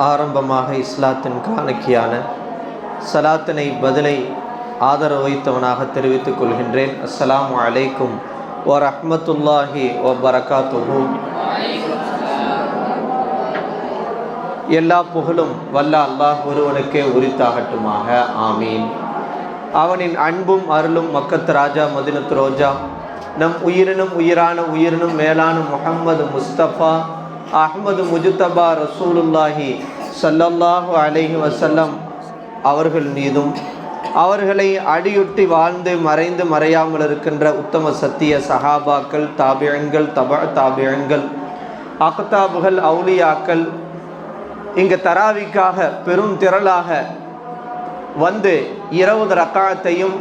ஆரம்பமாக இஸ்லாத்தின் காணிக்கையான சலாத்தினை பதிலை ஆதரவு வைத்தவனாக தெரிவித்துக் கொள்கின்றேன். அஸ்ஸலாமு அலைக்கும் வரஹ்மத்துல்லாஹி வபரகாத்துஹு. எல்லா புகழும் வல்ல அல்லாஹ் ஒருவனுக்கே உரித்தாகட்டுமாக. ஆமீன். அவனின் அன்பும் அருளும் மக்கத்து ராஜா மதினத்து ரோஜா நம் உயிரினும் உயிரான உயிரினும் மேலான முஹம்மது முஸ்தபா அஹ்மது முஜ்தபா ரசூலுல்லாஹி ஸல்லல்லாஹு அலைஹி வஸல்லம் அவர்கள் மீதும் அவர்களை அடியொட்டி வாழ்ந்து மறைந்து மறையாமல் இருக்கின்ற உத்தம சத்திய சஹாபாக்கள், தாபியன்கள், தாபியன்கள், அக்தாபுகள், அவுலியாக்கள், இங்கு தராவிக்காக பெரும் திரளாக வந்து 20 ரக்காத்தையும்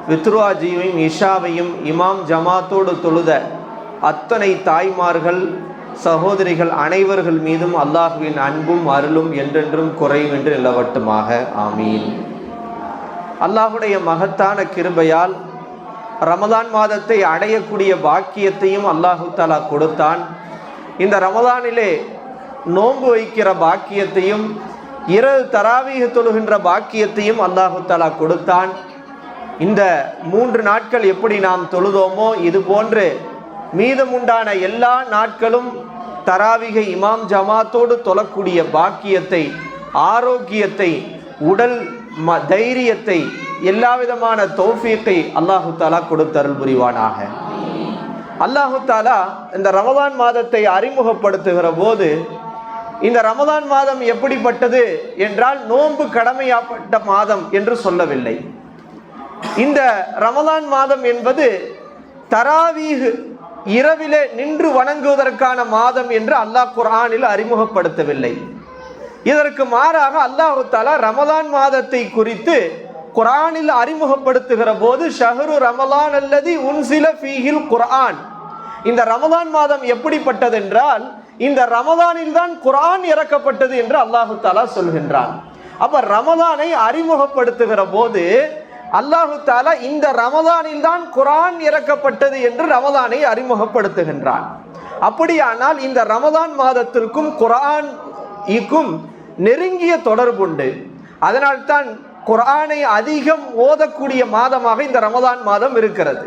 வித்ருவாஜியையும் இஷாவையும் இமாம் ஜமாத்தோடு தொழுத அத்தனை தாய்மார்கள், சகோதரிகள் அனைவர்கள் மீதும் அல்லாஹுவின் அன்பும் அருளும் என்றென்றும் குறைவின்றி நிலவட்டுமாக. ஆமீன். அல்லாஹுடைய மகத்தான கிருபையால் ரமதான் மாதத்தை அடையக்கூடிய பாக்கியத்தையும் அல்லாஹு தஆலா கொடுத்தான். இந்த ரமதானிலே நோன்பு வைக்கிற பாக்கியத்தையும் இரவு தராவீஹ் தொழுகின்ற பாக்கியத்தையும் அல்லாஹு தஆலா கொடுத்தான். இந்த 3 நாட்கள் எப்படி நாம் தொழுதோமோ இது போன்று மீதமுண்டான எல்லா நாட்களும் தராவிகை இமாம் ஜமாத்தோடு தொழக்கூடிய பாக்கியத்தை, ஆரோக்கியத்தை, உடல் தைரியத்தை, எல்லா விதமான தௌஃபீக்கை அல்லாஹு தஆலா கொடுத்தருள் புரிவானாக. அல்லாஹு தஆலா இந்த ரமதான் மாதத்தை அறிமுகப்படுத்துகிற போது இந்த ரமதான் மாதம் எப்படிப்பட்டது என்றால் நோன்பு கடமையாப்பட்ட மாதம் என்று சொல்லவில்லை. இந்த ரமதான் மாதம் என்பது தராவீஹ் இரவிலே நின்று வணங்குவதற்கான மாதம் என்று அல்லாஹ் குர்ஆனில் அறிமுகப்படுத்தவில்லை. இதற்கு மாறாக அல்லாஹு தஆலா ரமதான் மாதத்தை குறித்து குர்ஆனில் அறிமுகப்படுத்துகிற போது ஷஹ்ரு ரமலான் அல்லதி உன்சில ஃபீஹில் குர்ஆன், இந்த ரமதான் மாதம் எப்படிப்பட்டது என்றால் இந்த ரமதானில் தான் குர்ஆன் இறக்கப்பட்டது என்று அல்லாஹு தஆலா சொல்கின்றான். அப்ப ரமதானை அறிமுகப்படுத்துகிற போது அல்லாஹு தஆலா இந்த ரமதானில் தான் குர்ஆன் இறக்கப்பட்டது என்று ரமதானை அறிமுகப்படுத்துகின்றான். அப்படியானால் இந்த ரமதான் மாதத்திற்கும் குர்ஆனுக்கும் நெருங்கிய தொடர்புண்டு. அதனால்தான் குர்ஆனை அதிகம் ஓதக்கூடிய மாதமாக இந்த ரமதான் மாதம் இருக்கிறது.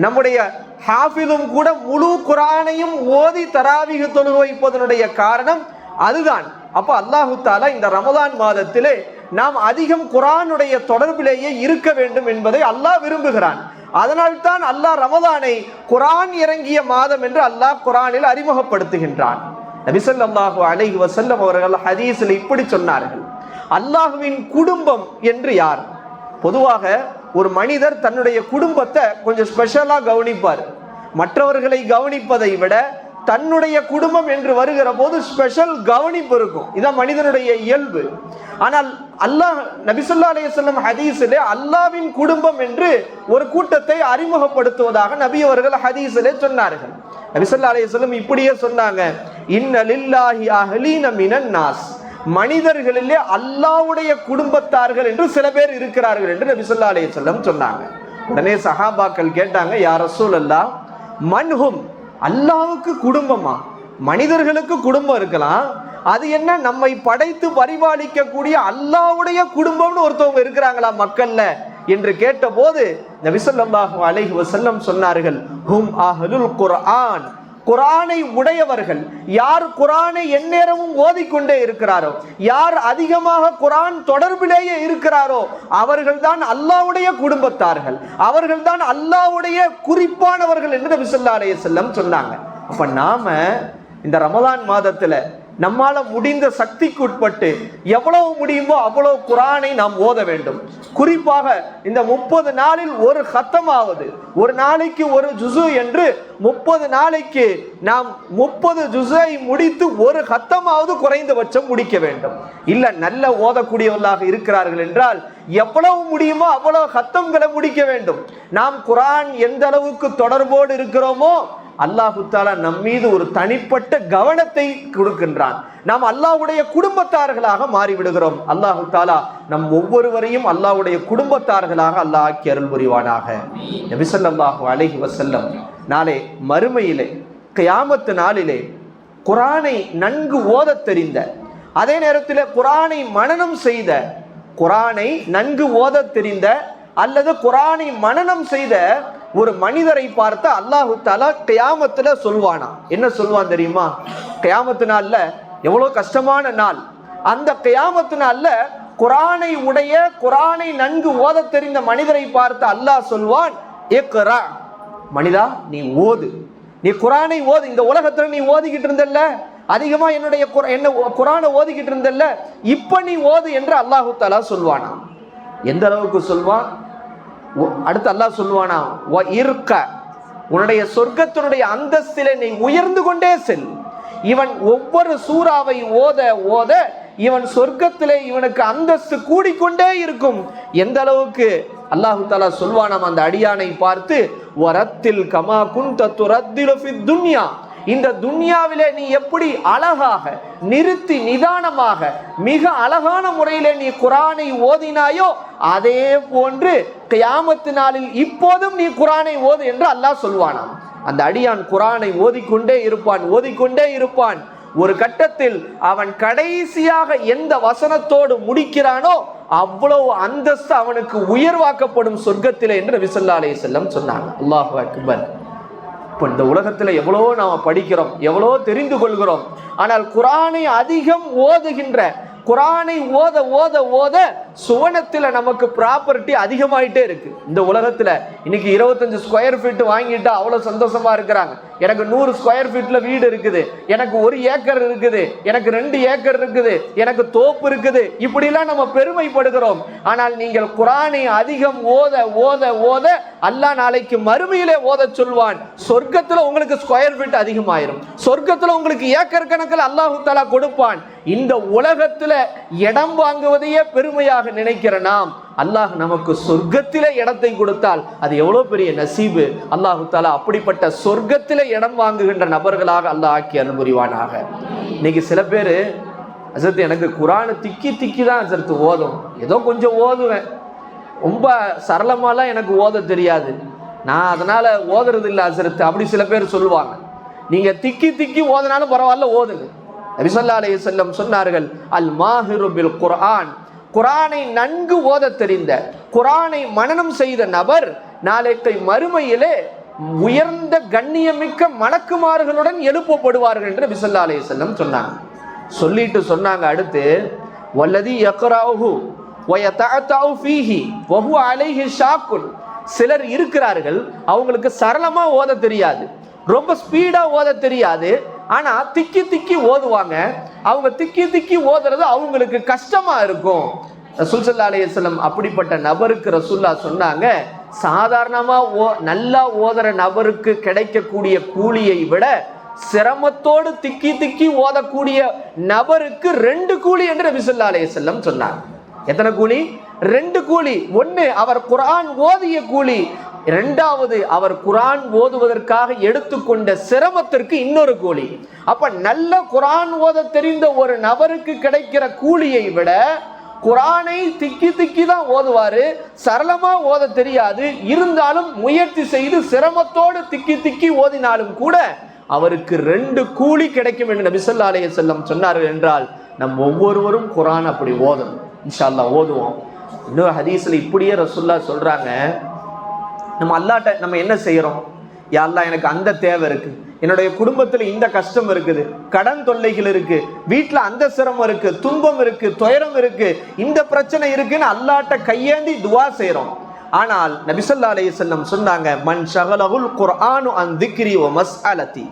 நம்முடைய ஹாஃபிதும் கூட முழு குர்ஆனையும் ஓதி தராவீஹ் தொழுகை வைப்பதனுடைய காரணம் அதுதான். அப்ப அல்லாஹு தஆலா இந்த ரமதான் மாதத்திலே நாம் அதிகம் குர்ஆனுடைய தொடர்பிலேயே இருக்க வேண்டும் என்பதை அல்லாஹ் விரும்புகிறான். அதனால்தான் அல்லாஹ் ரமதானை குர்ஆன் இறங்கிய மாதம் என்று அல்லாஹ் குர்ஆனில் அறிமுகப்படுத்துகின்றான். நபி ஸல்லல்லாஹு அலைஹி வஸல்லம் அவர்கள் ஹதீஸில் இப்படி சொன்னார்கள், அல்லாஹ்வின் குடும்பம் என்று யார்? பொதுவாக ஒரு மனிதர் தன்னுடைய குடும்பத்தை கொஞ்சம் ஸ்பெஷலா கவனிப்பார். மற்றவர்களை கவனிப்பதை விட தன்னுடைய குடும்பம் என்று வருகிற போது ஸ்பெஷல் கவனிப்பு இருக்கும். இதான் மனிதனுடைய இயல்பு. ஆனால் அல்லாஹ் நபி ஸல்லல்லாஹு அலைஹி வஸல்லம் ஹதீஸிலே அல்லாஹ்வின் குடும்பம் என்று ஒரு கூட்டத்தை அறிமுகப்படுத்துவதாக நபி அவர்கள் ஹதீஸிலே சொன்னார்கள். நபி ஸல்லல்லாஹு அலைஹி வஸல்லம் இப்படியே சொன்னாங்க, இன்ன லில்லாஹி அஹ்லீன மினன் நாஸ், மனிதர்களிலே அல்லாஹ்வுடைய குடும்பத்தார்கள் என்று சில பேர் இருக்கிறார்கள் என்று நபி ஸல்லல்லாஹு அலைஹி வஸல்லம் சொன்னாங்க. உடனே சஹாபாக்கள் கேட்டாங்க, யா ரசூலல்லாஹ் மன்ஹும், அல்லாஹ்வுக்கு குடும்பமா? மனிதர்களுக்கு குடும்பம் இருக்கலாம், அது என்ன நம்மை படைத்து பரிபாலிக்கக்கூடிய அல்லாஹ்வுடைய குடும்பம்னு ஒருத்தவங்க இருக்கிறாங்களா மக்கள்ல என்று கேட்டபோது நபி ஸல்லல்லாஹு அலைஹி வஸல்லம் சொன்னார்கள், ஹும் அஹ்லுல் குர்ஆன், குர்ஆனை உடையவர்கள். யார் குர்ஆனை எந்நேரமும் ஓதிக்கொண்டே இருக்கிறாரோ, யார் அதிகமாக குர்ஆன் தொடர்பிலேயே இருக்கிறாரோ அவர்கள்தான் அல்லாஹ்வுடைய குடும்பத்தார்கள், அவர்கள்தான் அல்லாஹ்வுடைய குறிப்பானவர்கள் என்று நபி ஸல்லல்லாஹு அலைஹி வஸல்லம் சொன்னாங்க. அப்ப நாம இந்த ரமதான் மாதத்துல நம்மால முடிந்த சக்திக்கு உட்பட்டு எவ்வளவு முடியுமோ அவ்வளவு குர்ஆனை நாம் ஓத வேண்டும். குறிப்பாக இந்த 30 நாளில் ஒரு ஹத்தமாவது, ஒரு நாளைக்கு ஒரு ஜுஸு என்று 30 நாளைக்கு நாம் 30 ஜுஸை முடித்து ஒரு ஹத்தமாவது குறைந்தபட்சம் முடிக்க வேண்டும். இல்ல நல்ல ஓதக்கூடியவர்களாக இருக்கிறார்கள் என்றால் எவ்வளவு முடியுமோ அவ்வளவு ஹத்தம்களை முடிக்க வேண்டும். நாம் குர்ஆன் எந்த அளவுக்கு தொடர்போடு இருக்கிறோமோ அல்லாஹு தஆலா நம் மீது ஒரு தனிப்பட்ட கவனத்தை கொடுக்கின்றான். நாம் அல்லாஹ்வுடைய குடும்பத்தார்களாக மாறிவிடுகிறோம். அல்லாஹு தஆலா நம் ஒவ்வொருவரையும் அல்லாஹ்வுடைய குடும்பத்தார்களாக அல்லாஹ் ஆக்கி அருள் புரிவானாக. நபி ஸல்லல்லாஹு அலைஹி வஸல்லம் நாளை மறுமையிலே கியாமத் நாளிலே குர்ஆனை நன்கு ஓதத் தெரிந்த, அதே நேரத்தில் குர்ஆனை மனனம் செய்த, குர்ஆனை நன்கு ஓத தெரிந்த அல்லது குர்ஆனை மனனம் செய்த ஒரு மனிதரை பார்த்து அல்லாஹு தஆலா கியாமத்துல சொல்வானா. என்ன சொல்வான் தெரியுமா? கியாமத்து நாள்ல எவ்வளவு கஷ்டமான நாள். அந்த கியாமத்து நாள்ல குர்ஆனை உடைய, குர்ஆனை நன்கு ஓத தெரிந்த மனிதரை பார்த்து அல்லாஹ் சொல்வான், இக்ரா, மனிதா நீ ஓது, நீ குர்ஆனை ஓது. இந்த உலகத்துல நீ ஓதிக்கிட்டு இருந்தல்ல, அதிகமா என்னுடைய குர்ஆனை ஓதிக்கிட்டு இருந்தல்ல, இப்ப நீ ஓது என்று அல்லாஹு தஆலா சொல்வானா. எந்த அளவுக்கு சொல்வான்? அடுத்து அல்லாஹ் சொல்வானா, உன்னுடைய சொர்க்கத்தினுடைய அந்தஸ்திலே நீ உயர்ந்து கொண்டே செல். இவன் ஒவ்வொரு சூறாவை ஓத ஓத இவன் சொர்க்கத்திலே இவனுக்கு அந்தஸ்து கூடிக்கொண்டே இருக்கும். எந்த அளவுக்கு அல்லாஹு தஆலா சொல்வானாம் அந்த அடியானை பார்த்து, வரத்தில் கமா குன்த துரத்திலு ஃபித் துன்யா, இந்த துன்யாவிலே நீ எப்படி அழகாக நிறுத்தி நிதானமாக மிக அழகான முறையிலே நீ குர்ஆனை ஓதினாயோ அதே போன்று கியாமத்து நாளில் இப்போதும் நீ குர்ஆனை ஓது என்று அல்லாஹ் சொல்வானாம். அந்த அடியான் குர்ஆனை ஓதிக்கொண்டே இருப்பான். ஒரு கட்டத்தில் அவன் கடைசியாக எந்த வசனத்தோடு முடிக்கிறானோ அவ்வளவு அந்தஸ்து அவனுக்கு உயர்வாக்கப்படும் சொர்க்கத்திலே என்று நபி ஸல்லல்லாஹு அலைஹி வஸல்லம் சொன்னாங்க. அல்லாஹு அக்பர். இப்போ இந்த உலகத்தில் எவ்வளோ நாம் படிக்கிறோம், எவ்வளோ தெரிந்து கொள்கிறோம். ஆனால் குர்ஆனை அதிகம் ஓதுகின்ற, குர்ஆனை ஓத ஓத ஓத சுவனத்தில் நமக்கு ப்ராப்பர்ட்டி அதிகமாயிட்டே இருக்கு. இந்த உலகத்தில் இன்னைக்கு 25 ஸ்கொயர் ஃபீட் வாங்கிட்டா அவ்வளோ சந்தோஷமா இருக்கிறாங்க. எனக்கு 100 ஸ்கொயர் ஃபீட்ல வீடு இருக்குது, எனக்கு 1 ஏக்கர் இருக்குது, எனக்கு 2 ஏக்கர் இருக்குது, எனக்கு தோப்பு இருக்குது, இப்படிலாம் நம்ம பெருமைப்படுகிறோம். ஆனால் நீங்கள் குர்ஆனை அதிகம் ஓத ஓத ஓத அல்லாஹ் நாளைக்கு மறுமையிலே ஓத சொல்வான். சொர்க்கத்தில் உங்களுக்கு ஸ்கொயர் ஃபீட் அதிகமாயிரும், சொர்க்கத்தில் உங்களுக்கு ஏக்கர் கணக்கில் அல்லாஹு தஆலா கொடுப்பான். இந்த உலகத்துல இடம் வாங்குவதையே பெருமையாக நினைக்கிற நாம், அல்லாஹ் நமக்கு சொர்க்கத்திலே இடத்தை கொடுத்தால் அது எவ்வளவு பெரிய நசீபு. அல்லாஹு தஆலா அப்படிப்பட்ட சொர்க்கத்திலே இடம் வாங்குகின்ற நபர்களாக அல்லாஹ் ஆக்கி அருள் புரிவானாக. இன்னைக்கு சில பேர், ஹஸரத் எனக்கு குர்ஆனை திக்கி தான் ஹஸரத் ஓதும், ஏதோ கொஞ்சம் ஓதுவேன், ரொம்ப சரளமாலாம் எனக்கு ஓத தெரியாது, நான் அதனால ஓதுறது இல்லை ஹஸரத், அப்படி சில பேர் சொல்லுவாங்க. நீங்க திக்கி ஓதுனாலும் பரவாயில்ல, ஓதுங்க. நபி ஸல்லல்லாஹு அலைஹி வஸல்லம் சொன்னார்கள், அல் மாஹிரு பில் குர்ஆன், குர்ஆனை நன்கு ஓத தெரிந்த, குர்ஆனை மனனம் செய்த நபர் நாளைக்கு மறுமையிலே உயர்ந்த கண்ணியமிக்க மலக்குமார்களுடன் எழுப்பப்படுவார்கள் என்று நபி ஸல்லல்லாஹு அலைஹி வஸல்லம் சொன்னாங்க. சொல்லிட்டு சொன்னாங்க அடுத்து, வல்லதி யக்ராஹு வ யதஅதஉ ஃபீஹி வ ஹுவ அலைஹி ஷாக்குன், சிலர் இருக்கிறார்கள் அவங்களுக்கு சரளமா ஓத தெரியாது, ரொம்ப ஸ்பீடா ஓத தெரியாது, ஆனா திக்கி ஓதுவாங்க. அவங்க திக்கி ஓதுறது அவங்களுக்கு கஷ்டமா இருக்கும். ரசூல் ஸல்லல்லாஹு அலைஹி வஸல்லம் அப்படிப்பட்ட நபருக்கு ரசூலுல்லாஹ் சொன்னாங்க, சாதாரணமா நல்லா ஓதுற நபருக்கு கிடைக்கக்கூடிய கூலியை விட சிரமத்தோடு திக்கி ஓதக்கூடிய நபருக்கு 2 கூலி என்று நபி ஸல்லல்லாஹு அலைஹி வஸல்லம் சொன்னாங்க. எத்தனை கூலி? 2 கூலி. ஒன்னு அவர் குர்ஆன் ஓதிய கூலி, இரண்டாவது அவர் குர்ஆன் ஓதுவதற்காக எடுத்துக்கொண்ட சிரமத்திற்கு இன்னொரு கூலி. அப்ப நல்ல குர்ஆன் ஓத தெரிந்த ஒரு நபருக்கு கிடைக்கிற கூலியை விட குர்ஆனை திக்கி தான் ஓதுவாரு, சரளமா ஓத தெரியாது, இருந்தாலும் முயற்சி செய்து சிரமத்தோடு திக்கி ஓதினாலும் கூட அவருக்கு 2 கூலி கிடைக்கும் என்று நபி ஸல்லல்லாஹு அலைஹி வஸல்லம் சொன்னார்கள். என்றால் நம் ஒவ்வொருவரும் குர்ஆன் அப்படி ஓதணும், இன்ஷா அல்லாஹ் ஓதுவோம். இன்னொரு ஹதீஸ்ல இப்படியே ரசூலுல்லாஹ் சொல்றாங்க, நம்ம அல்லாஹ்ட்ட நம்ம என்ன செய்யறோம்? யா அல்லாஹ் எனக்கு அந்த தேவை இருக்கு, என்னுடைய குடும்பத்தில் இந்த கஷ்டம் இருக்குது, கடன் தொல்லைகள் இருக்கு, வீட்டில் அந்த சிரமம் இருக்கு, துன்பம் இருக்கு, துயரம் இருக்கு, இந்த பிரச்சனை இருக்குன்னு அல்லாஹ்ட்ட கையேந்தி துஆ செய்றோம். ஆனால் நபி ஸல்லல்லாஹு அலைஹி வஸல்லம் சொன்னாங்க, மன் ஷகலஹுல் குர்ஆனு அன் திக்ரி வ மஸ்அலதி,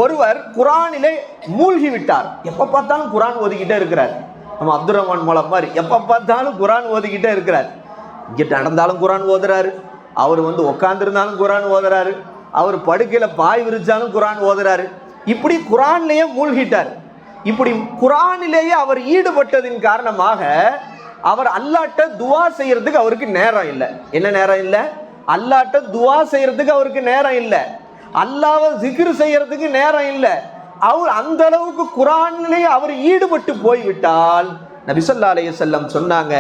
ஒருவர் குர்ஆனிலே மூழ்கி விட்டார், எப்ப பார்த்தாலும் குர்ஆன் ஓதிக்கிட்டே இருக்கிறார். நம்ம அப்துல் ரஹ்மான் மௌலா மாதிரி எப்ப பார்த்தாலும் குர்ஆன் ஓதிக்கிட்டே இருக்கிறார். இங்க நடந்தாலும் குர்ஆன் ஓதுறாரு, அவர் உட்கார்ந்துருந்தாலும் குர்ஆன் ஓதுறாரு, அவர் படுக்கையில பாய் விரிச்சாலும் குர்ஆன் ஓதுறாரு. இப்படி குர்ஆன்லயே மூழ்கிட்டார். இப்படி குர்ஆனிலேயே அவர் ஈடுபட்டதின் காரணமாக அவர் அல்லாஹ்ட்ட துஆ செய்யறதுக்கு அவருக்கு நேரம் இல்லை. என்ன நேரம் இல்லை? அல்லாஹ்ட்ட துஆ செய்யறதுக்கு அவருக்கு நேரம் இல்லை, அல்லாஹ்வை zikr செய்யறதுக்கு நேரம் இல்லை. அவர் அந்த அளவுக்கு குர்ஆனிலே அவர் ஈடுபட்டு போய்விட்டால் நபி ஸல்லல்லாஹு அலைஹி வஸல்லம் சொன்னாங்க,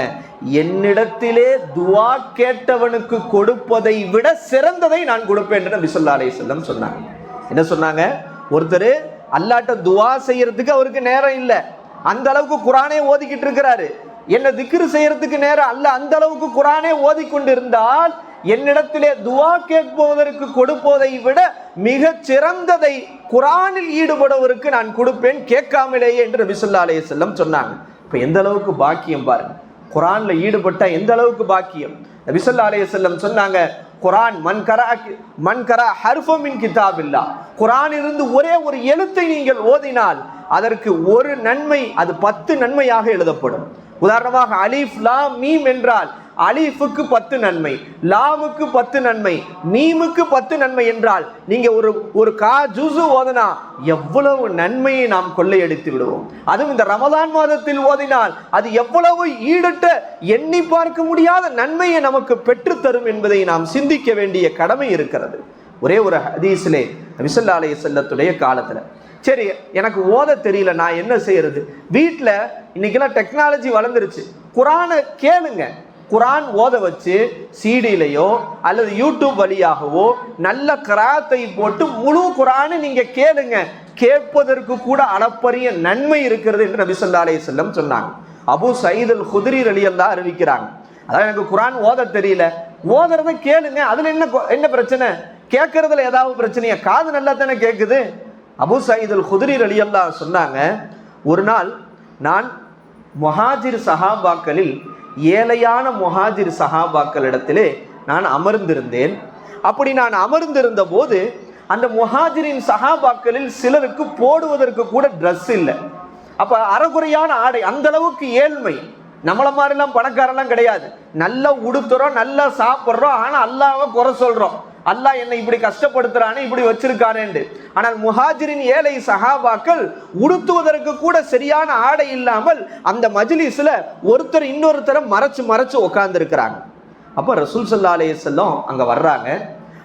என்னிடத்திலே துஆ கேட்டவனுக்கு கொடுப்பதை விட சிறந்ததை நான் கொடுப்பேன் என்று நபி ஸல்லல்லாஹு அலைஹி வஸல்லம் சொன்னாங்க. என்ன சொன்னாங்க? ஒருத்தர் அல்லாஹ்ட்ட துஆ செய்யறதுக்கு அவருக்கு நேரம் இல்லை, அந்த அளவுக்கு குரானே ஓதிக்கிட்டு இருக்கிறாரு. என்ன திக்ரு செய்யறதுக்கு நேரம் அல்ல, அந்த அளவுக்கு குரானே ஓதிக்கொண்டிருந்தால் என்னிடத்திலே துவா கேட்பதற்கு கொடுப்பதை விட மிக சிறந்ததை குரானில் ஈடுபடுவதற்கு நான் கொடுப்பேன் கேட்காமலேயே என்று நபி ஸல்லல்லாஹு அலைஹி வஸல்லம் சொன்னாங்க. இப்ப எந்த அளவுக்கு பாக்கியம் பாருங்க, குரான்ல ஈடுபட்ட எந்த அளவுக்கு பாக்கியம். நபி ஸல்லல்லாஹு அலைஹி வஸல்லம் சொன்னாங்க, குரான் மன் கரா ஹர்ஃபம் மின் கிதாபில்லா, குரான் இருந்து ஒரே ஒரு எழுத்தை நீங்கள் ஓதினால் அதற்கு ஒரு நன்மை அது 10 நன்மையாக எழுதப்படும். உதாரணமாக அலிஃப் லாம் மீம் என்றால் அலிஃபுக்கு 10 நன்மை, லாமுக்கு 10 நன்மை, மீமுக்கு 10 நன்மை என்றால் நீங்க ஒரு கா ஜுஸு ஓதினா எவ்வளவு நன்மையை நாம் கொள்ளையடித்து விடுவோம். அதுவும் இந்த ரமதான் மாதத்தில் ஓதினால் அது எவ்வளவு ஈடுட்ட எண்ணி பார்க்க முடியாத நன்மையை நமக்கு பெற்றுத்தரும் என்பதை நாம் சிந்திக்க வேண்டிய கடமை இருக்கிறது. ஒரே ஒரு ஹதீஸிலே நபி ஸல்லல்லாஹு அலைஹி வஸல்லத்துடைய காலத்துல, சரி எனக்கு ஓத தெரியல, நான் என்ன செய்யறது? வீட்டில் இன்னைக்கெல்லாம் டெக்னாலஜி வளர்ந்துருச்சு, குரானை கேளுங்க. குரான் ஓத வச்சு சிடியிலையோ அல்லது யூடியூப் வழியாகவோ நல்ல கிராத்தை போட்டு முழு குரானை நீங்க கேளுங்க, கேட்பதற்கு கூட அளப்பரிய நன்மை இருக்கிறது என்று நபி ஸல்லல்லாஹு அலைஹி வஸல்லம் சொன்னாங்க. அபூ சயீத் அல் குத்ரி ரலியல்லாஹு அறிவிக்கிறாங்க, அதாவது எனக்கு குரான் ஓத தெரியல, ஓதுறத கேளுங்க, அதுல என்ன பிரச்சனை? கேட்கறதுல ஏதாவது பிரச்சனையா? காது நல்லா தானே கேட்குது. அபூ சயீத் அல் குத்ரி ரலியல்லாஹு சொன்னாங்க, ஒரு நாள் நான் முஹாஜிர் சஹாபாக்களில் ஏழையான முஹாஜிர் சஹாபாக்களிடத்திலே நான் அமர்ந்திருந்தேன். அப்படி நான் அமர்ந்திருந்த போது அந்த முஹாஜிரின் சஹாபாக்களில் சிலருக்கு போடுவதற்கு கூட ட்ரெஸ் இல்லை. அப்ப அறகுறையான ஆடை, அந்த அளவுக்கு ஏழ்மை. நம்மள மாதிரிலாம் பணக்காரெல்லாம் கிடையாது, நல்லா உடுத்துறோம், நல்லா சாப்பிட்றோம், ஆனா அல்லாஹ்வை குறை சொல்றோம், அல்லாஹ் என்னை இப்படி கஷ்டப்படுத்துறானே, இப்படி வச்சிருக்கானேன்னு. ஆனால் முஹாஜிரின் ஏழை சஹாபாக்கள் உடுத்துவதற்கு கூட சரியான ஆடை இல்லாமல் அந்த மஜ்லிஸ்ல ஒருத்தர் இன்னொருத்தரை மறைச்சு மறைச்சு உட்கார்ந்து இருக்கிறாங்க. அப்ப ரசூல் ஸல்லல்லாஹு அலைஹி வஸல்லம் அங்க வர்றாங்க.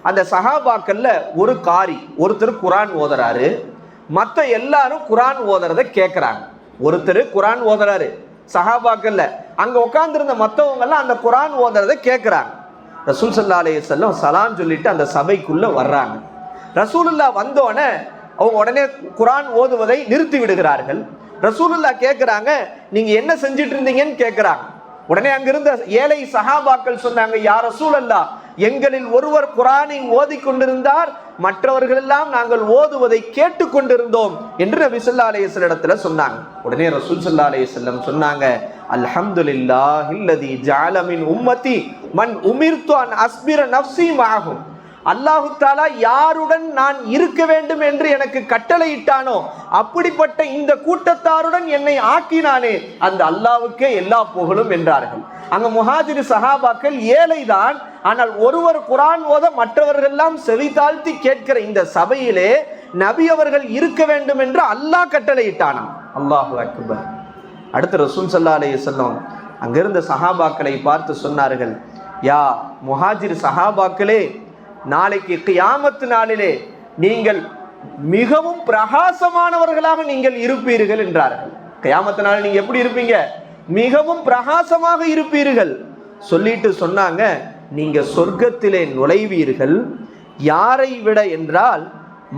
அந்த சஹாபாக்கள்ல ஒரு காரி, ஒருத்தர் குரான் ஓதுறாரு, மற்ற எல்லாரும் குரான் ஓதுறத கேட்கிறாங்க. ஒருத்தர் குரான் ஓதுறாரு சஹாபாக்கள்ல, அங்க உட்கார்ந்திருந்த மற்றவங்க எல்லாம் அந்த குரான் ஓதுறத கேட்கிறாங்க. ரசூல் ஸல்லல்லாஹு அலைஹி வஸல்லம் சலாம் சொல்லிட்டு அந்த சபைக்குள்ள வர்றாங்க. ரசூலுல்லாஹ் வந்தோடனே அவங்க உடனே குரான் ஓதுவதை நிறுத்தி விடுகிறார்கள். ரசூலுல்லாஹ் கேட்கிறாங்க, நீங்க என்ன செஞ்சிட்டு இருந்தீங்கன்னு கேட்கிறாங்க. உடனே அங்கிருந்த ஏழை சஹாபாக்கள் சொன்னாங்க, யா ரசூலல்லாஹ், எங்களில் ஒருவர் குரானை ஓதி கொண்டிருந்தார், மற்றவர்கள் எல்லாம் நாங்கள் ஓதுவதை கேட்டு கொண்டிருந்தோம் என்று நபி ஸல்லல்லாஹு அலைஹி வஸல்லம் இடத்துல சொன்னாங்க. உடனே ரசூல் ஸல்லல்லாஹு அலைஹி வஸல்லம் சொன்னாங்க, அல்ஹம்துலில்லாஹில்லதி ஜஅல மின் உம்மதி மன் உமிர்து அன் அஸ்பிர நஃப்ஸி மஅஹும். அல்லாஹு தஆலா யாருடன் நான் இருக்க வேண்டும் என்று எனக்கு கட்டளையிட்டானோ அப்படிப்பட்ட இந்த கூட்டத்தாருடன் என்னை ஆக்கினானே, அந்த அல்லாஹ்வுக்கே எல்லா புகழும் என்றார்கள். அங்க முஹாஜிர் சஹாபாக்கள் ஏழைதான், ஆனால் ஒருவர் குரான் ஓத மற்றவர்கள் எல்லாம் செவி தாழ்த்தி கேட்கிற இந்த சபையிலே நபி அவர்கள் இருக்க வேண்டும் என்று அல்லாஹ் கட்டளையிட்டானாம். அல்லாஹு அக்பர். அடுத்து ரசூல் ஸல்லல்லாஹு அலைஹி வஸல்லம் அங்கிருந்த சஹாபாக்களை பார்த்து சொன்னார்கள், யா முஹாஜிர் சஹாபாக்களே, நாளைக்கு கியாமத் நாளிலே நீங்கள் மிகவும் பிரகாசமானவர்களாக நீங்கள் இருப்பீர்கள் என்றார்கள். கியாமத் நாளில் நீங்க எப்படி இருப்பீங்க? மிகவும் பிரகாசமாக இருப்பீர்கள். சொல்லிட்டு சொன்னாங்க, நீங்க சொர்க்கத்திலே நுழைவீர்கள். யாரை விட என்றால்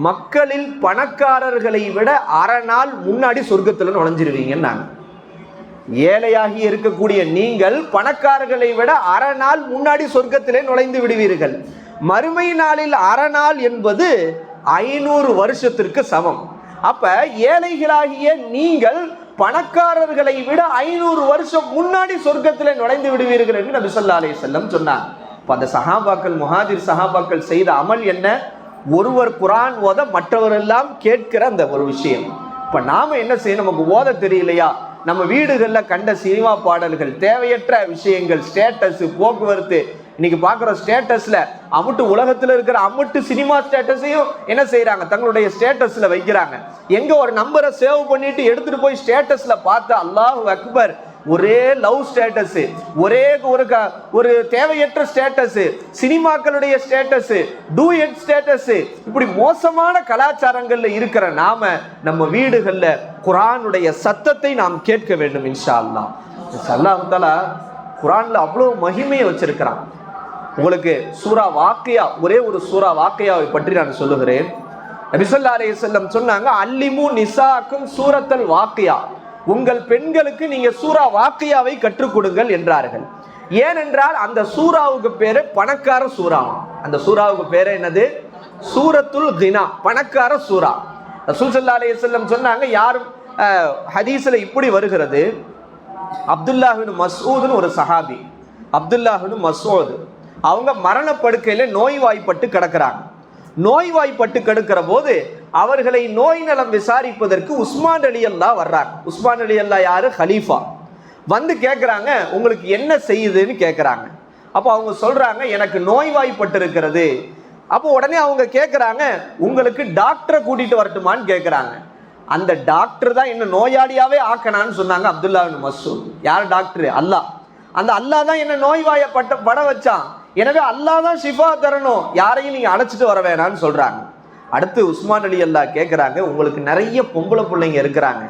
மக்களில் பணக்காரர்களை விட அரை நாள் முன்னாடி சொர்க்கத்தில் நுழைஞ்சிருவீங்கன்னாங்க. ஏழையாகி இருக்கக்கூடிய நீங்கள் பணக்காரர்களை விட அரை நாள் முன்னாடி சொர்க்கத்திலே நுழைந்து விடுவீர்கள். மறுமை நாளில் அரை நாள் என்பது 500 வருஷத்திற்கு சமம். அப்ப ஏழைகளாகிய நீங்கள் பணக்காரர்களை விட 500 வருஷம் முன்னாடி சொர்க்கத்திலே நுழைந்து விடுவீர்கள் என்று நபி ஸல்லல்லாஹு அலைஹி வஸல்லம் சொன்னார். அந்த சஹாபாக்கள், முஹாஜிர் சஹாபாக்கள் செய்த அமல் என்ன? ஒருவர் குரான் ஓத மற்றவர் எல்லாம் கேட்கிற அந்த ஒரு விஷயம். இப்ப நாம என்ன செய்யணும்? நமக்கு ஓத தெரியலையா? நம்ம வீடுகள்ல கண்ட சினிமா பாடல்கள், தேவையற்ற விஷயங்கள், ஸ்டேட்டஸ், போக்குவரத்து, இன்னைக்கு பார்க்குற ஸ்டேட்டஸ்ல அமுட்டு உலகத்தில் இருக்கிற அமுட்டு சினிமா ஸ்டேட்டஸையும் என்ன செய்யறாங்க? தங்களுடைய ஸ்டேட்டஸ்ல வைக்கிறாங்க. எங்க ஒரு நம்பரை சேவ் பண்ணிட்டு எடுத்துட்டு போய் ஸ்டேட்டஸ்ல பார்த்து அல்லாஹு அக்பர், ஒரே லவ் ஸ்டேட்டஸ், ஒரே ஒரு தேவையற்ற ஸ்டேட்டஸ், சினிமாக்களுடைய ஸ்டேட்டஸ், டூயட் ஸ்டேட்டஸ், இப்படி மோசமான கலாச்சாரங்கள்ல இருக்கிற நாம நம்ம வீடுகள்ல குர்ஆனுடைய சத்தத்தை நாம் கேட்க வேண்டும். இன்ஷா அல்லாஹ். அல்லாஹ் தஆலா குர்ஆன்ல அவ்வளவு மகிமையை வச்சிருக்கிறான். உங்களுக்கு சூரா வாக்கியா, ஒரே ஒரு சூரா வாக்கியாவை பற்றி நான் சொல்லுகிறேன். நபி ஸல்லல்லாஹு அலைஹி வஸல்லம் சொன்னாங்க, அல்லிமு நிசாக்கும் சூரத்தல் வாக்கியா, உங்கள் பெண்களுக்கு நீங்க சூரா வாக்கியாவை கற்றுக் கொடுங்கள் என்றார்கள். ஏனென்றால் அந்த சூராவுக்கு பேரு பணக்கார சூரா. அந்த சூராவுக்கு பேரு என்னது? சூரத்துல் கினா, பணக்கார சூரா. ரசூல் ஸல்லல்லாஹு அலைஹி வஸல்லம் சொன்னாங்க, யாரும் ஹதீஸ்ல இப்படி வருகிறது, அப்துல்லாஹ் இப்னு மஸ்ஊத்னு ஒரு சஹாபி, அப்துல்லாஹ் இப்னு மஸ்ஊத், அவங்க மரணப்படுக்கையில நோய்வாய்ப்பட்டு கிடக்கிறாங்க. நோய்வாய்ப்பட்டு கிடக்கிற போது அவர்களை நோய் நலம் விசாரிப்பதற்கு உஸ்மான் ரலியல்லாஹு வர்றாங்க. உஸ்மான் ரலியல்லாஹு யாரு? ஹலீஃபா. வந்து கேட்குறாங்க, உங்களுக்கு என்ன செய்யுதுன்னு கேட்குறாங்க. அப்போ அவங்க சொல்றாங்க, எனக்கு நோய்வாய்ப்பட்டு இருக்கிறது. அப்போ உடனே அவங்க கேட்குறாங்க, உங்களுக்கு டாக்டரை கூட்டிட்டு வரட்டுமான்னு கேட்குறாங்க. அந்த டாக்டர் தான் என்ன நோயாளியாவே ஆக்கணான்னு சொன்னாங்க அப்துல்லாஹ் இப்னு மஸ்ஊத். யார் டாக்டர்? அல்லாஹ். அந்த அல்லாஹ் தான் என்ன பட வச்சான். எனவே அல்லாஹ் தான் ஷிஃபா தரணும், யாரையும் நீங்க அழைச்சிட்டு வர வேணான்னு சொல்றாங்க. அடுத்து உஸ்மான் ரலியல்லாஹு கேட்குறாங்க, உங்களுக்கு நிறைய பொம்பளை பிள்ளைங்க இருக்கிறாங்க,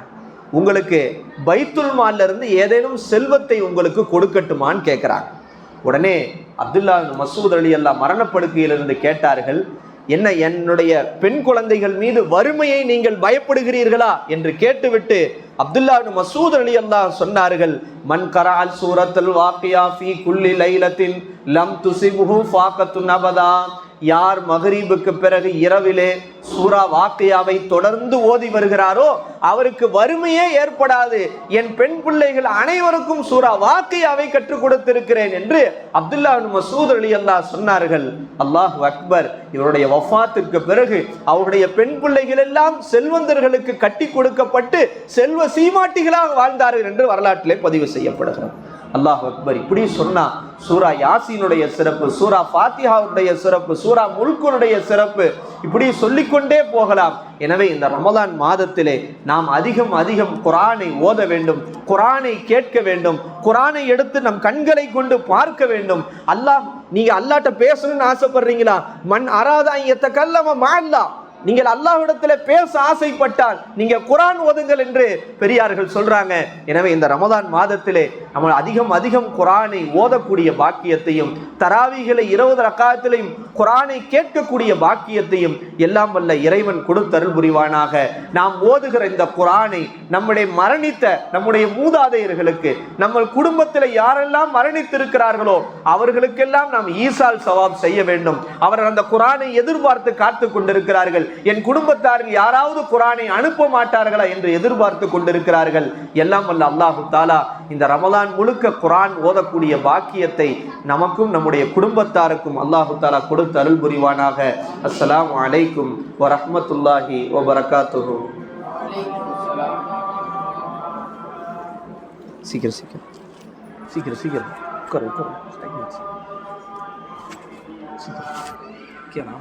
உங்களுக்கு பைத்துல் மால்ல இருந்து ஏதேனும் செல்வத்தை உங்களுக்கு கொடுக்கட்டுமான்னு கேட்குறாங்க. உடனே அப்துல்லாஹ் இப்னு மஸ்ஊத் ரலியல்லாஹு மரணப்படுக்கையிலிருந்து கேட்டார்கள், என்ன என்னுடைய பெண் குழந்தைகள் மீது வறுமையை நீங்கள் பயப்படுகிறீர்களா என்று கேட்டுவிட்டு அப்துல்லாஹ் இப்னு மஸ்ஊத் ரலியல்லாஹு சொன்னார்கள், மன் கரஅல் சூரத்துல் வாக்கியா ஃபீ குல்லி லைலத்தின் லம் துஸிபுஹு ஃபாகத்துன் அபதா. யார் மக்ரிபுக்கு பிறகு இரவிலே சூரா வாக்கியாவை தொடர்ந்து ஓதி வருகிறாரோ அவருக்கு வறுமையே ஏற்படாது. என் பெண் பிள்ளைகள் அனைவருக்கும் சூரா வாக்கியாவை கற்றுக் கொடுத்திருக்கிறேன் என்று அப்துல்லாஹ் இப்னு மஸ்ஊத் ரலியல்லாஹு சொன்னார்கள். அல்லாஹு அக்பர். இவருடைய வஃபாத்திற்கு பிறகு அவருடைய பெண் பிள்ளைகள் எல்லாம் செல்வந்தர்களுக்கு கட்டி கொடுக்கப்பட்டு செல்வ சீமாட்டிகளாக வாழ்ந்தார்கள் என்று வரலாற்றிலே பதிவு செய்யப்படுகிறது. அல்லாஹ் அக்பர். இப்படி சொன்னா சூரா யாசீனுடைய சிறப்பு, சூரா ஃபாத்திஹாவுடைய சிறப்பு, சூரா முல்குனுடைய சிறப்பு, இப்படி சொல்லிக்கொண்டே போகலாம். எனவே இந்த ரமலான் மாதத்திலே நாம் அதிகம் அதிகம் குர்ஆனை ஓத வேண்டும், குர்ஆனை கேட்க வேண்டும், குர்ஆனை எடுத்து நம் கண்களை கொண்டு பார்க்க வேண்டும். அல்லாஹ், நீங்க அல்லாஹ்ட்ட பேசணும்னு ஆசைப்படுறீங்களா? மன் அராதா யத்தகல்லம மஅல்லாஹ், நீங்கள் அல்லாஹ்விடத்துல பேச ஆசைப்பட்டால் நீங்க குர்ஆன் ஓதுங்கள் என்று பெரியார்கள் சொல்றாங்க. எனவே இந்த ரமலான் மாதத்திலே நம்ம அதிகம் அதிகம் குர்ஆனை ஓதக்கூடிய பாக்கியத்தையும், தராவீகளை 20 ரக்காத்திலையும் குர்ஆனை கேட்கக்கூடிய பாக்கியத்தையும் எல்லாம் வல்ல இறைவன் கொடுத்தருள் புரிவானாக. நாம் ஓதுகிற இந்த குர்ஆனை நம்முடைய மரணித்த நம்முடைய மூதாதையர்களுக்கு, நம்ம குடும்பத்தில் யாரெல்லாம் மரணித்திருக்கிறார்களோ அவர்களுக்கெல்லாம் நாம் ஈசால் சவாப் செய்ய வேண்டும். அவர்கள் அந்த குர்ஆனை எதிர்பார்த்து காத்து கொண்டிருக்கிறார்கள். என் குடும்பத்தார்கள் யாராவது குர்ஆனை அனுப்ப மாட்டார்களா என்று எதிர்பார்த்து கொண்டிருக்கிறார்கள். எல்லாம் வல்ல அல்லாஹு தஆலா இந்த ரமலான் முழுக்க குர்ஆன் ஓதக்கூடிய பாக்கியத்தை நமக்கும் நம்முடைய குடும்பத்தாருக்கும் அல்லாஹு தஆலா கொடுத்து அருள் புரிவானாக. அஸ்ஸலாமு அலைக்கும் வரஹ்மத்துல்லாஹி வபரகாத்துஹு. சீக்கிரம் சீக்கிரம் சீக்கிரம் சீக்கிரம் உட்காரு உட்காரு சீக்கிரம்.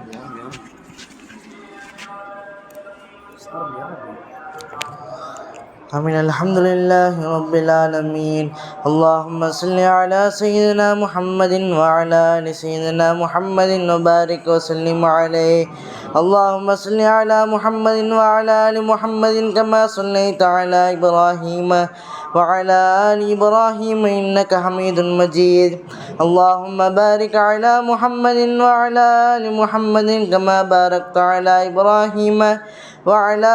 آمين. الحمد لله رب العالمين. اللهم صل على سيدنا محمد وعلى آل سيدنا محمد وبارك وسلم عليه. اللهم صل على محمد وعلى آل محمد كما صليت على إبراهيم وعلى آل إبراهيم إنك حميد مجيد. اللهم بارك على محمد وعلى آل محمد كما باركت على إبراهيم وعلى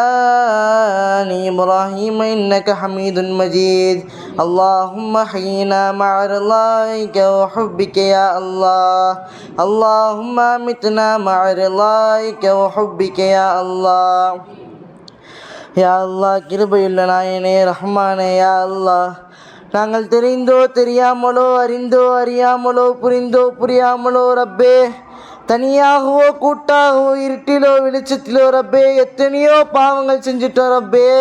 آل إبراهيم إنك حميد مجيد. اللهم حينا مع رضاك وحبك يا الله. اللهم أمتنا مع رضاك وحبك يا الله. யா அல்லாஹ், கிருபையுள்ள நாயனே, ரஹ்மானே, யா அல்லாஹ், நாங்கள் தெரிந்தோ தெரியாமலோ, அறிந்தோ அறியாமலோ, புரிந்தோ புரியாமலோ ரப்பே, தனியாகவோ கூட்டாகவோ, இருட்டிலோ வெளிச்சத்திலோ ரப்பே, எத்தனையோ பாவங்கள் செஞ்சுட்டோம் ரப்பே.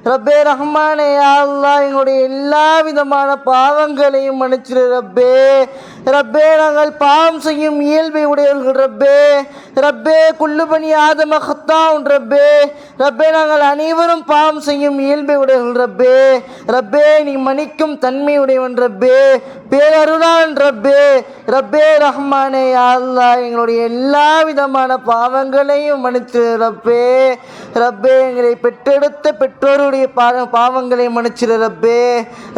ரப்பே ரஹ்மானே, யா அல்லாஹ், எங்களுடைய எல்லா விதமான பாவங்களையும் மன்னிச்சிரு ரப்பே. ரப்பே, நாங்கள் பாவம் செய்யும் இயல்பை உடையவர்கள் ரப்பே. ரப்பே, குல்லு பனி ஆதம ஹத்தாவுன் ரப்பே. ரப்பே, நாங்கள் அனைவரும் பாவம் செய்யும் இயல்பை உடையவர்கள் ரப்பே. ரப்பே, நீ மன்னிக்கும் தன்மை உடையவன் ரப்பே, பேரருளான் ரப்பே. ரப்பே ரஹ்மானே, யா அல்லாஹ், எங்களுடைய எல்லா விதமான பாவங்களையும் மன்னிச்சிரு ரப்பே. ரப்பே, எங்களை பெற்றெடுத்த பெற்றோர்கள் அவர்களுடைய பாவங்களை மன்னிச்சிரு ரப்பே.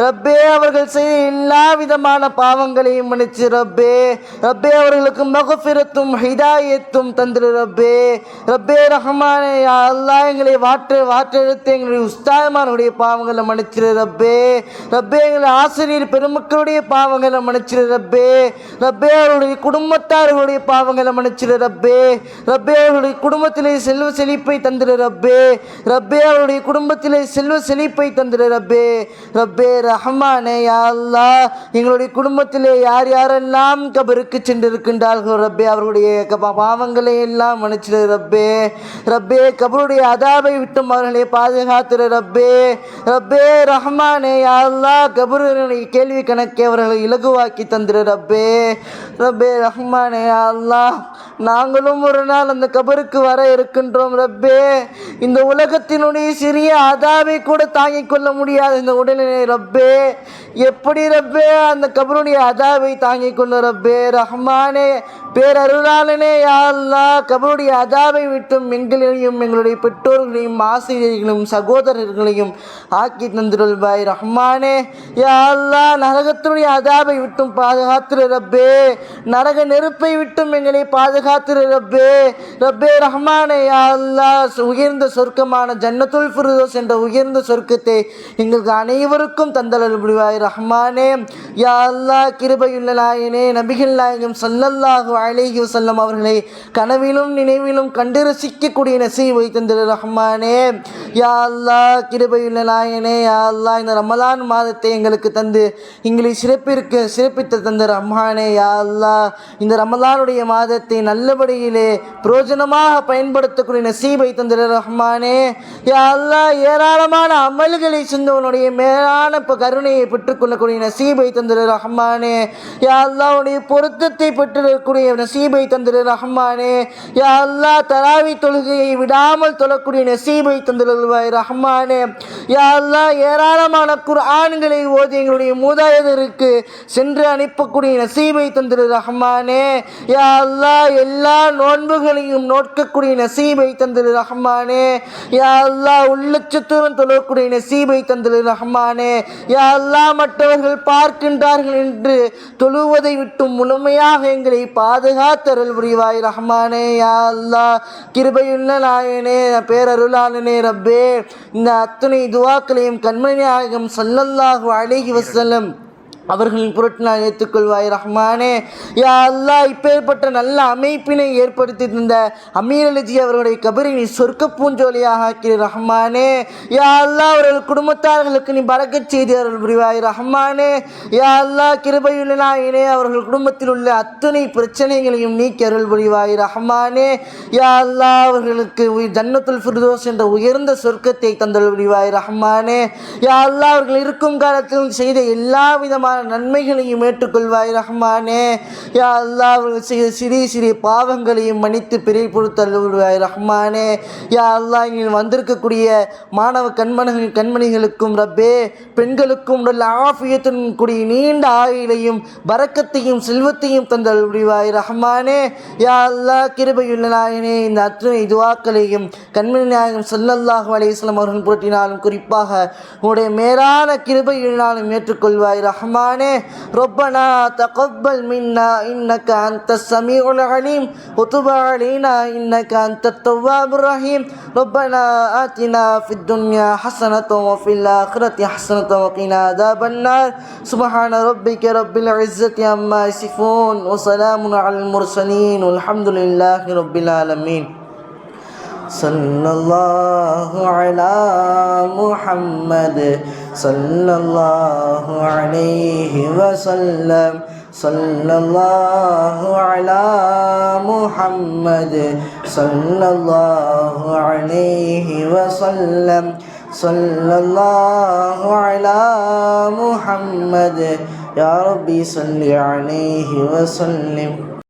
ரப்பே அவர்கள் செய்த எல்லா விதமான பாவங்களையும் மன்னிச்சு ரப்பே. ரப்பே அவர்களுக்கு மகஃபிரத்தும் ஹிதாயத்தும் தந்திரு ரப்பே. ரப்பே ரஹ்மானே யா அல்லாஹ் எங்களை வாற்றெடுத்து எங்களுடைய உஸ்தாத்மார்களுடைய பாவங்களை மன்னிச்சிரு ரப்பே. ரப்பே எங்களை ஆசிரியர் பெருமக்களுடைய பாவங்களை மன்னிச்சிரு ரப்பே. ரப்பே அவருடைய குடும்பத்தார்களுடைய பாவங்களை மன்னிச்சிரு ரப்பே. ரப்பே அவருடைய குடும்பத்திலே செல்வ செழிப்பை தந்திரு ரப்பே. ரப்பே அவருடைய குடும்பத்திலே செல்வ செழிப்பை தந்திரு ரப்பே. ரப்பே ரஹ்மானே யா அல்லாஹ் எங்களுடைய குடும்பத்திலே யார் யாரெல்லாம் கபருக்கு சென்றிருக்கின்றார்கள் ரப்பே அவர்களுடைய பாவங்களை எல்லாம் மன்னிச்சிரு ரப்பே. ரப்பே கபருடைய அதாபை விட்டும் அவர்களை பாதுகாத்திரு ரப்பே. ரப்பே ரஹ்மானே யா அல்லாஹ் கபருடைய கேள்வி கணக்கை அவர்களை இலகுவாக்கி தந்திரு ரப்பே. ரப்பே ரஹ்மானே யா அல்லாஹ் நாங்களும் ஒரு நாள் அந்த கபருக்கு வர இருக்கின்றோம் ரப்பே. இந்த உலகத்தினுடைய சிறிய அதாவை கூட தாங்கிக் கொள்ள முடியாத இந்த உடலினை ரப்பே எப்படி ரப்பே அந்த கபருடைய அதாவை தாங்கிக் கொள்ள ரப்பே. ரஹ்மானே பேரருளாளனே யா அல்லாஹ் கபருடைய அதாவை விட்டும் எங்களையும் எங்களுடைய பெற்றோர்களையும் ஆசிரியர்களையும் சகோதரர்களையும் ஆக்கி தந்திருள்வாய். ரஹ்மானே யா அல்லாஹ் நரகத்தினுடைய அதாவை விட்டும் பாதுகாத்திரு ரப்பே. நரக நெருப்பை விட்டும் எங்களை பாதுகாத்திரு ரப்பே. ரப்பே ரஹ்மானே யா அல்லாஹ் உயர்ந்த சொர்க்கமான ஜன்னத்துல் ஃபிர்தௌஸ் என்ற உயர்ந்த சொர்க்கத்தை எங்களுக்கு அனைவருக்கும் தந்தருள் புரிவாய். ரஹ்மானே யா அல்லாஹ் கிருபையுள்ள நாயனே நபிகள் நாயகம் ஸல்லல்லாஹு அலைஹி வஸல்லம் அவர்களை கனவிலும் நினைவிலும் கண்டு ரசிக்கக்கூடிய நசீபை தந்திரு ரஹ்மானே. யா அல்லாஹ் கிருபையுள்ள நாயனே யா அல்லாஹ் இந்த ரமலான் மாதத்தை எங்களுக்கு தந்து எங்களை சிறப்பித்து தந்த ரஹ்மானே. யா அல்லாஹ் இந்த ரமலானுடைய மாதத்தை நல்லபடியிலே பிரயோஜனமாக பயன்படுத்தக்கூடிய நசீபை தந்திரு ரஹ்மானே. யா அல்லாஹ் ஏராளமான அமல்களை செஞ்சவனுடைய மேலான கருணையை பெற்றுக்கொள்ளக்கூடிய நசீபை தந்திரு ரஹ்மானே. யா அல்லாஹ் உடைய பொருத்தத்தை பெற்றிருக்கக்கூடிய நசீபை தந்திரு ரஹ்மானே. யா அல்லாஹ் தராவி தொழுகையை விடாமல் தொழக்கூடிய நசீபை தந்திருவாய் ரஹ்மானே. யா அல்லாஹ் ஏராளமான குர்ஆன்களை ஓதி எங்களுடைய மூதாதையருக்கு சென்று அனுப்பக்கூடிய நசீபை தந்திரு ரஹ்மானே. யா அல்லாஹ் எல்லா நோன்புகளையும் நோக்கக்கூடிய நசீபை தந்திரு ரஹ்மானே. யா அல்லாஹ் உள்ளச்சத்துடன் தொழக்கூடிய நசீபை தந்திரு ரஹ்மானே. யா அல்லாஹ் மற்றவர்கள் பார்க்கின்றார்கள் என்று தொழுவதை விட்டு முழுமையாக எங்களை பாதுகாத்தருள் புரிவாய் ரஹ்மானே. யா அல்லாஹ் கிருபையுள்ள நாயனே பேரருளாளனே ரப்பே இந்த அத்துணை துஆக்களையும் கண்மணி நாயகம் ஸல்லல்லாஹு அலைஹி வஸல்லம் அவர்களின் பொருட்டு நான் ஏற்றுக்கொள்வாய் ரஹ்மானே. யா அல்லாஹ் இப்பேற்பட்ட நல்ல அமைப்பினை ஏற்படுத்தி தந்த அமீர் அலிஜி அவர்களுடைய கபரை நீ சொர்க்க பூஞ்சோலியாக ஆக்கிற ரஹ்மானே. யா அல்லாஹ் அவர்கள் குடும்பத்தார்களுக்கு நீ பரக்கத் செய்து அருள் புரிவாய் ரஹ்மானே. யா அல்லாஹ் கிருபையுள்ள நாயனே அவர்கள் குடும்பத்தில் உள்ள அத்தனை பிரச்சனைகளையும் நீக்கி அருள் புரிவாய் ரஹ்மானே. யா அல்லாஹ் அவர்களுக்கு ஜன்னத்துல் ஃபிர்தௌஸ் என்ற உயர்ந்த சொர்க்கத்தை தந்தருள் புரிவாய் ரஹ்மானே. யா அல்லாஹ் அவர்கள் இருக்கும் காலத்தில் செய்த எல்லா விதமான நன்மைகளையும் ஏற்றுக்கொள்வாய் ரஹ்மானே. யா அல்லாஹ் அவர்கள் செய்த சிறிய பாவங்களையும் மன்னித்து பெரிய பொறுத்தருள்வாய் ரஹ்மானே. யா அல்லாஹ் இங்கே வந்திருக்கக்கூடிய மாணவ கண்மணிகளுக்கும் ரப்பே பெண்களுக்கும் நல்ல ஆஃபியத்துடன் கூடிய நீண்ட ஆயுளையும் பரக்கத்தையும் செல்வத்தையும் தந்தருள்வாய் ரஹ்மானே. யா அல்லாஹ் கிருபையுள்ள நாயனே இந்த அத்துணை துஆக்களையும் கண்மணி நாயகம் ஸல்லல்லாஹு அலைஹி வஸல்லம் அவர்கள் புரட்டினாலும் குறிப்பாக உன்னுடைய மேலான கிருபையினாலும் ஏற்றுக்கொள்வாய் ரஹ்மானே. ربنا تقبل منا إنك أنت السميع العليم وتب علينا إنك أنت التواب الرحيم. ربنا آتنا في الدنيا حسنة وفي الآخرة حسنة وقنا عذاب النار. سبحان ربك رب العزة عما يصفون وسلام على المرسلين والحمد لله رب العالمين. صلى الله على محمد صلى الله عليه وسلم. صلى الله على محمد صلى الله عليه وسلم. صلى الله على محمد يا ربي صل عليه وسلم.